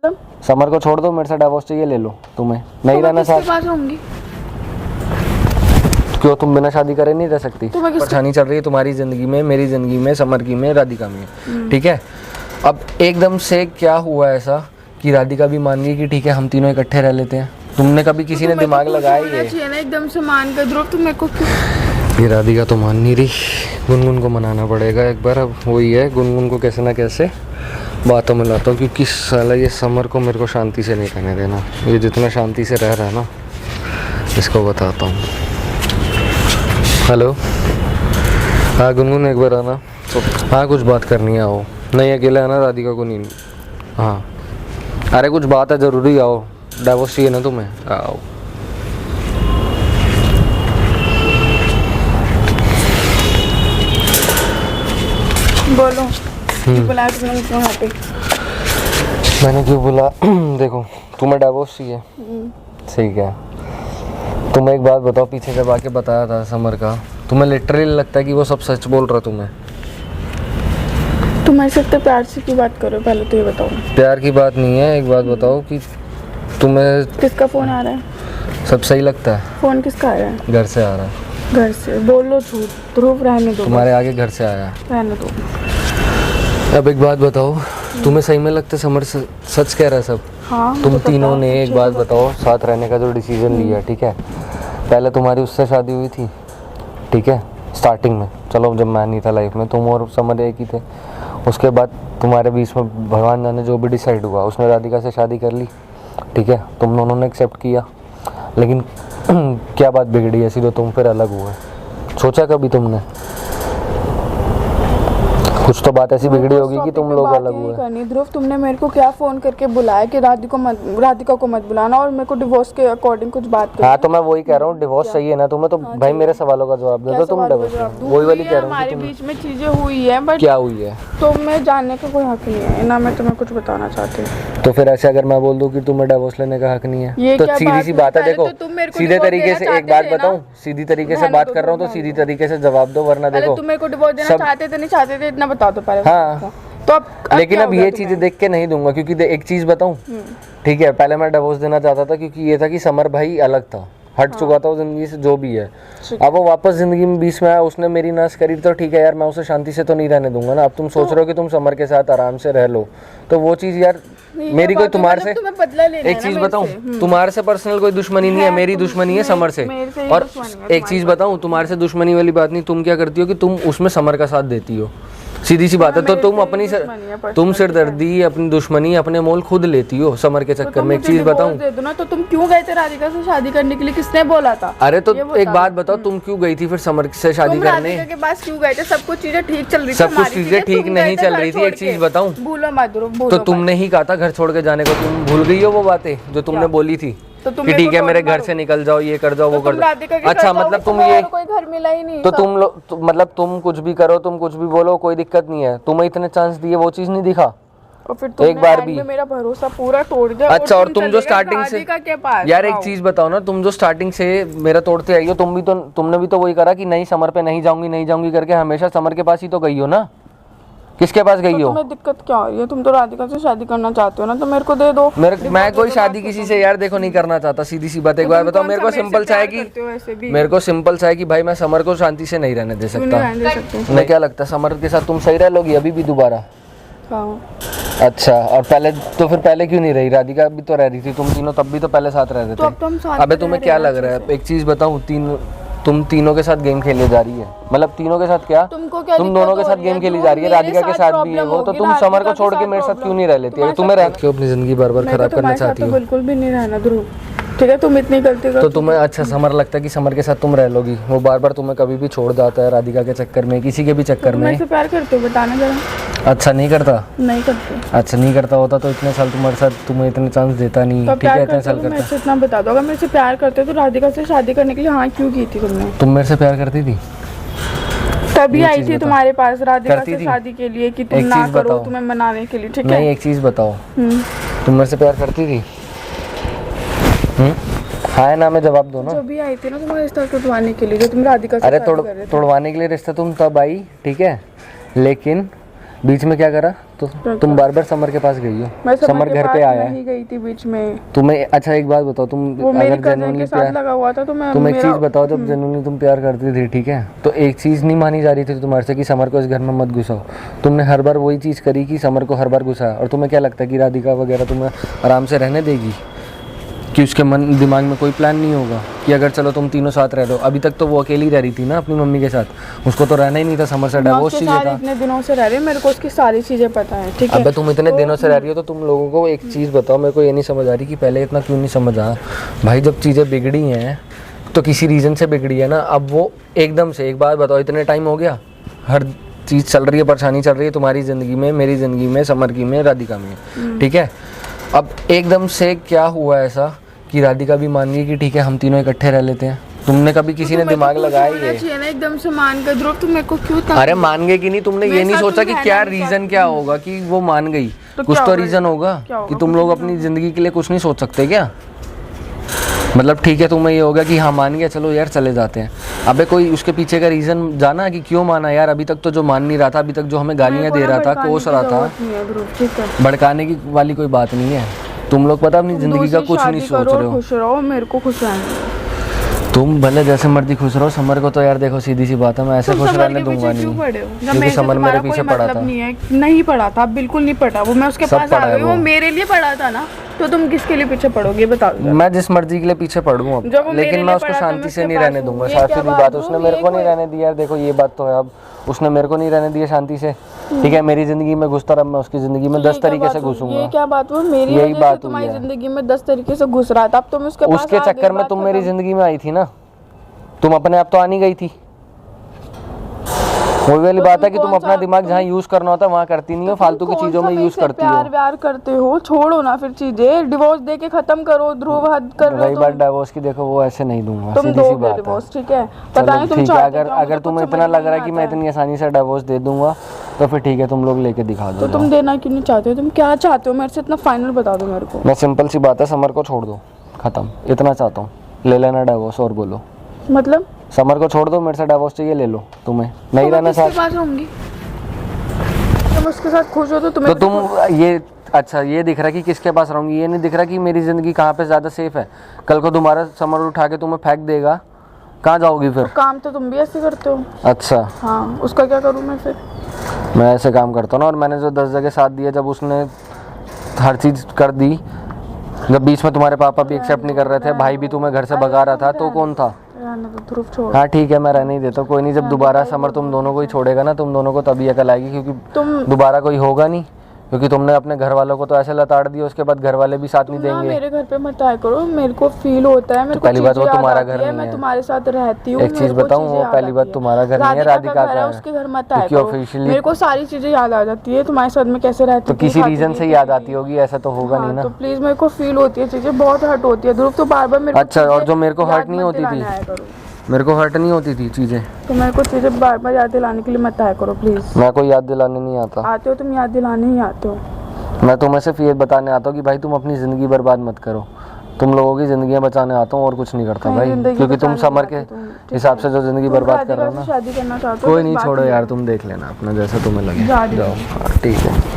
Summer को छोड़ दो, मेरे से डिवोर्स चाहिए ले लो, तुम्हें नहीं रहना साथ। क्यों तुम बिना शादी करे नहीं रह सकती? परेशानी चल रही है तुम्हारी जिंदगी में, मेरी जिंदगी में, समर की में, राधिका में, ठीक है। अब एकदम से क्या हुआ ऐसा कि राधिका भी मान गई कि ठीक है हम तीनों इकट्ठे रह लेते हैं? तुमने कभी किसी ने दिमाग लगाया ये? एकदम से मान कर ध्रुव, तुम मेरे को ये राधिका तो मान नहीं रही, गुनगुन को मनाना पड़ेगा एक बार। अब वही है, गुनगुन को कैसे ना कैसे बातों में लाता हूँ, क्योंकि साला ये समर को मेरे को शांति से नहीं रहने देना। ये जितना शांति से रह रहा है ना, इसको बताता हूँ। हेलो, हाँ गुनगुन एक बार आना। हाँ कुछ बात करनी है, आओ। नहीं अकेले आना, राधिका को नहीं। हाँ अरे कुछ बात है ज़रूरी, आओ। डिवोर्स चाहिए ना तुम्हें, आओ। बोलो। बुलाया तुमने क्यों यहाँ पे? मैंने क्यों बोला? देखो तुम्हें डिवोर्स चाहिए, ठीक है। तुम्हें एक बात बताओ, पीछे जब आके बताया था समर का, तुम्हें लिटरली लगता है कि वो सब सच बोल रहा तुम्हें? तुम ऐसे इतने प्यार से की बात करो, पहले तो ये बताओ। प्यार की बात नहीं है, एक बात बताओ कि तुम्हें किसका फोन आ रहा है? सब सही लगता है? फोन किसका आ रहा है? घर से आ रहा है। घर से? बोलो झूठ, ध्रुव रहने दो। तुम्हारे आगे घर से आया, रहने दो। अब एक बात बताओ, तुम्हें सही में लगता है समर सच कह रहा है सब? हाँ, तुम तीनों ने एक बात बताओ, साथ रहने का जो डिसीजन लिया, ठीक है, पहले तुम्हारी उससे शादी हुई थी, ठीक है, स्टार्टिंग में, चलो जब मैं नहीं था लाइफ में, तुम और समर एक ही थे। उसके बाद तुम्हारे बीच में भगवान जाने जो भी डिसाइड हुआ, उसने राधिका से शादी कर ली, ठीक है, तुम दोनों ने एक्सेप्ट किया, लेकिन क्या बात बिगड़ी ऐसी जो तुम फिर अलग हुए? सोचा कभी तुमने? कुछ तो बात ऐसी बिगड़ी होगी कि तुम लोग अलग हुए। करनी ध्रुव, तुमने मेरे को क्या फोन करके बुलाया कि राधिका को मत बुलाना और मेरे को डिवोर्स के अकॉर्डिंग कुछ बात करनी। हाँ तो मैं वही कह रहा हूँ, डिवोर्स चाहिए ना तुम्हें, तो भाई मेरे सवालों का जवाब दे दो। तुम डिवोर्स, वही वाली कह रहा हूँ। हमारे बीच में चीजें हुई है, बट क्या हुई है तो मैं जानने का कोई हक नहीं है ना, मैं तुम्हें कुछ बताना चाहती हूँ। तो फिर ऐसे अगर मैं बोल दूं कि तुम्हें डिवोर्स लेने का हक नहीं है, तो सीधी सी बात है। देखो सीधे तरीके से एक बात बताऊं, सीधी तरीके से बात कर रहा हूँ तो सीधी तरीके से जवाब दो, वरना देखो तुम मेरे को डिवोर्स देना चाहते थे नहीं चाहते थे इतना बता दो पहले। हाँ तो अब लेकिन अब ये चीजें देख के नहीं दूंगा, क्योंकि एक चीज बताऊं, ठीक है, पहले मैं डिवोर्स देना चाहता था क्योंकि ये था कि समर भाई अलग था, हट चुका था वो जिंदगी से, जो भी है। अब वो वापस जिंदगी में बीच में आया, उसने मेरी नाश करी, तो ठीक है यार, मैं उसे शांति से तो नहीं रहने दूंगा ना। अब तुम सोच रहे हो कि तुम समर के साथ आराम से रह लो, तो वो चीज यार मेरी कोई तुम्हारे से, एक चीज बताऊं, तुम्हारे से पर्सनल कोई दुश्मनी नहीं है, मेरी दुश्मनी है समर से। और एक चीज बताऊं, तुम्हारे से दुश्मनी वाली बात नहीं, तुम क्या करती हो कि तुम उसमें समर का साथ देती हो, सीधी सी बात है। तो तुम अपनी तुम सिरदर्दी, अपनी दुश्मनी अपने मोल खुद लेती हो समर के चक्कर में। एक चीज बताऊं, तो तुम क्यों गए थे राधिका से शादी करने के लिए? किसने बोला था? अरे तो एक बात बताओ, तुम क्यों गई थी फिर समर से शादी करने? के पास क्यों गए थे? सब कुछ चीजें ठीक चल रही थी, सब कुछ चीजें ठीक नहीं चल रही थी। एक चीज बताऊं, भूलो मत ध्रुव, तो तुमने ही कहा था घर छोड़ के जाने को, तुम भूल गई हो वो बातें जो तुमने बोली थी कि ठीक है मेरे घर से निकल जाओ, ये कर जाओ, वो कर जाओ। अच्छा मतलब तुम ये, कोई घर मिला ही नहीं, तो तुम लोग मतलब तुम कुछ भी करो, तुम कुछ भी बोलो, कोई दिक्कत नहीं है। तुम्हें इतने चांस दिए, वो चीज नहीं दिखा और फिर एक बार भी मेरा भरोसा पूरा तोड़ दिया। अच्छा, और तुम जो स्टार्टिंग से, यार एक चीज बताओ ना, तुम जो स्टार्टिंग से मेरा तोड़ते आई हो, तुमने भी तो वही करा कि नहीं समर पे नहीं जाऊंगी करके, हमेशा समर के पास ही तो गई हो ना। किसके पास गई हो? तुम्हें दिक्कत क्या हो रही है? तुम तो राधिका से शादी करना चाहते हो ना, तो मेरे को दे दो। मैं कोई शादी किसी से यार देखो नहीं करना चाहता, सीधी सी बात। एक बार बताओ, मेरे को सिंपल सा है कि भाई मैं समर को शांति से नहीं रहने दे सकता। मैं क्या लगता है समर के साथ तुम सही रह लोगी अभी भी दोबारा? अच्छा, और पहले तो फिर पहले क्यों नहीं रही? राधिका भी तो रह रही थी, तुम तीनों तब भी तो पहले साथ रह रहे थे। अबे तुम्हें क्या लग रहा है? एक चीज बताऊं, तुम तीनों के साथ गेम खेलने जा रही है, मतलब तीनों के साथ क्या, तुम दोनों के साथ गेम खेली जा रही है, राधिका के साथ भी है वो, तो तुम समर को छोड़ के मेरे साथ क्यों नहीं रह लेती? अगर तुम्हें रह क्यों अपनी जिंदगी बार बार खराब करना चाहती हो? बिल्कुल भी नहीं रहना ध्रुव, ठीक है, तुम इतनी गलती तो तुम्हें अच्छा समर लगता है कि समर के साथ तुम रह लोगी? वो बार बार तुम्हें कभी भी छोड़ जाता है राधिका के चक्कर में, किसी के भी चक्कर में। मैं प्यार करते हो बताना जरा। अच्छा नहीं करता? नहीं करते। अच्छा नहीं करता होता तो इतने साल तुम्हारे साथ तुम्हें इतने चांस देता नहीं, ठीक है, इतने साल करता। मैं इतना बता दो, अगर मेरे से प्यार करते तो राधिका से शादी करने के लिए हाँ क्यों की थी तुमने? तुम मेरे से प्यार करती थी? तभी आई थी तुम्हारे पास राधिका से शादी के लिए कि तुम ना करो, तुम्हें मनाने के लिए, ठीक है? नहीं एक चीज बताओ, तुम मेरे से प्यार करती थी? हाँ ना, मैं जवाब दो ना। जो भी आई थी ना तुम्हारे रिश्ता तोड़वाने के लिए, जो तुम राधिका से अरे तोड़वाने के लिए रिश्ता तुम तब आई, ठीक है, लेकिन बीच में क्या करा? तो तुम बार बार समर के पास गई हो, मैं समर घर पे आया है, नहीं गई थी बीच में। तुम्हें अच्छा एक बात बताओ, तुम वो मेरी अगर कजन जेन्युइनली के साथ प्यार, लगा हुआ था तो मैं तुम एक चीज बताओ, जब जेन्युइनली तुम प्यार करती थी, ठीक है, तो एक चीज नहीं मानी जा रही थी तुम्हारे से कि समर को इस घर में मत घुसाओ, तुमने हर बार वही चीज करी कि समर को हर बार घुसाया। और तुम्हें क्या लगता है कि राधिका वगैरह तुम्हें आराम से रहने देगी? कि उसके मन दिमाग में कोई प्लान नहीं होगा कि अगर चलो तुम तीनों साथ रह लो? अभी तक तो वो अकेली रह रही थी ना अपनी मम्मी के साथ, उसको तो रहना ही नहीं था, समर से डिवोर्स चाहिए था। इतने दिनों से रह रही, मेरे को उसकी सारी चीजें पता है, ठीक है। अबे तुम इतने दिनों से रह रही हो तो तुम लोगों को एक चीज़ बताओ, मेरे को ये नहीं समझ आ रही कि पहले इतना क्यों नहीं समझ आया भाई? जब चीज़ें बिगड़ी हैं तो किसी रीज़न से बिगड़ी है ना। अब वो एकदम से, एक बात बताओ, इतने टाइम हो गया, हर चीज़ चल रही है, परेशानी चल रही है तुम्हारी ज़िंदगी में, मेरी ज़िंदगी में, समर की में, राधिका में, ठीक है। अब एकदम से क्या हुआ ऐसा कि राधिका भी मान गई कि ठीक है हम तीनों इकट्ठे रह लेते हैं? तुमने कभी किसी ने दिमाग लगाया ये? ना एकदम से मान कर ध्रुव, तुम मेरे को क्यों अरे मान गए कि नहीं, तुमने ये नहीं सोचा कि क्या रीजन क्या होगा कि वो मान गई? कुछ तो रीजन होगा कि तुम लोग अपनी जिंदगी के लिए कुछ नहीं सोच सकते क्या? मतलब ठीक है तुम्हें ये होगा कि हाँ मान गया, चलो यार चले जाते हैं। अबे कोई उसके पीछे का रीजन जाना कि क्यों माना यार? अभी तक तो जो मान नहीं रहा था, अभी तक जो हमें गालियां दे रहा था, कोस रहा था, भड़काने की वाली कोई बात नहीं है। तुम लोग पता अपनी जिंदगी का कुछ नहीं सोच रहे हो। खुश रहो, मेरे को खुश रहना। तुम भले जैसे मर्जी खुश रहो, समर को तो यार देखो सीधी सी बात है, मैं ऐसे खुश रहने दूंगा नहीं, क्योंकि समर मेरे पीछे पड़ा था। नहीं पड़ा था, बिल्कुल नहीं पड़ा वो, मैं उसके पास आ गई, वो मेरे लिए पड़ा था ना, तो तुम किसके लिए पीछे पड़ोगे बताओ? मैं जिस मर्जी के लिए पीछे पढ़ूँ अब, लेकिन मैं उसको शांति से नहीं रहने दूंगा। साफ सीधी बात, उसने मेरे को नहीं रहने दिया, देखो ये बात तो है। अब उसने मेरे को नहीं रहने दिया शांति से, ठीक है, मेरी जिंदगी में घुसता रहा, मैं उसकी जिंदगी में 10 तरीके से घुसूंगा। ये क्या बात हुई? मेरी यही बात तुम्हारी जिंदगी में 10 तरीके से घुस रहा था, अब तुम उसके चक्कर में तुम मेरी जिंदगी में आई थी ना, तुम अपने आप तो आ नहीं गई थी। वही वाली बात है कि तुम अपना दिमाग जहाँ यूज करना होता है वहाँ करती नहीं हो, फालतू की चीजों में यूज करती हो। प्यार व्यार करते हो, छोड़ो ना फिर चीजें, डिवोर्स दे के खत्म करो। ध्रुव हद कर रही बात डिवोर्स की, देखो वो ऐसे नहीं दूंगा, तुम सीधी सी बात डिवोर्स, ठीक है, पता नहीं तुम ठीक है। चाहते अगर तुम्हें इतना लग रहा है कि मैं इतनी आसानी से डिवोर्स दे दूंगा तो फिर ठीक है, तुम लोग लेके दिखा दो। तो तुम देना क्यों नहीं चाहते हो? तुम क्या चाहते हो मेरे से? इतना फाइनल बता दो मेरे को। मैं सिंपल सी बात है, समर को छोड़ दो, खत्म, इतना चाहता हूँ, ले लेना डिवोर्स। और बोलो मतलब? समर को छोड़ दो, मेरे से डिवोर्स चाहिए, ले लो, तुम्हें नहीं रहना साथ। पास रहूंगी, तुम उसके साथ खुश हो तो तुम्हें तो तुम ये अच्छा ये दिख रहा है कि किसके पास रहूंगी, ये नहीं दिख रहा कि मेरी जिंदगी कहाँ पे ज्यादा सेफ है। कल को तुम्हारा समर उठा के तुम्हें फेंक देगा, कहाँ जाओगी फिर? काम तो तुम भी ऐसे करते हो। अच्छा हाँ, उसका क्या करूँ मैं फिर? मैं ऐसे काम करता हूँ ना, और मैंने जो 10 जगह साथ दिया, जब उसने हर चीज कर दी, जब बीच में तुम्हारे पापा भी एक्सेप्ट नहीं कर रहे थे, भाई भी तुम्हें घर से भगा रहा था, तो कौन था? हाँ ठीक है, मैं रहने ही देता हूँ, कोई नहीं। जब दोबारा समर तुम दोनों को ही छोड़ेगा ना, तुम दोनों को तभी अकल आएगी, क्योंकि दोबारा कोई होगा नहीं, क्योंकि तुमने अपने घर वालों को तो ऐसे लताड़ दिया, उसके बाद घर वाले भी साथ नहीं देंगे। मेरे घर पे मत आया करो, मेरे को फील होता है, मेरे को पहली बात वो तुम्हारा घर नहीं है, मैं तुम्हारे साथ रहती हूँ। एक चीज बताऊँ, वो पहली बात तुम्हारा घर नहीं है, राधिका का है, उसके घर मत आया क्योंकि ऑफिशियली मेरे को सारी चीजें याद आ जाती है तुम्हारे साथ में कैसे रहती तो किसी रीजन से याद आती होगी, ऐसा तो होगा नहीं ना। तो प्लीज, मेरे को फील होती है, चीजें बहुत हर्ट होती है ध्रुव, तो बार बार मेरे को। अच्छा, और जो मेरे को हर्ट नहीं होती थी, मेरे को हर्ट नहीं होती थी चीजें, तो मेरे को चीजें बार बार याद दिलाने के लिए मत आया करो प्लीज। मैं कोई याद दिलाने नहीं आता। आते हो तुम, याद दिलाने ही आते हो। मैं तुम्हें सिर्फ ये बताने आता हूँ कि भाई तुम अपनी ज़िंदगी बर्बाद मत करो, तुम लोगों की ज़िंदगियाँ बचाने आता हूँ, और कुछ नहीं करता भाई, क्योंकि तुम समर के हिसाब से जो ज़िंदगी बर्बाद कर रहे हो ना, शादी करना चाहते हो, कोई नहीं, छोड़ो यार, तुम देख लेना अपना जैसा तुम्हें लगे, जाओ, ठीक है।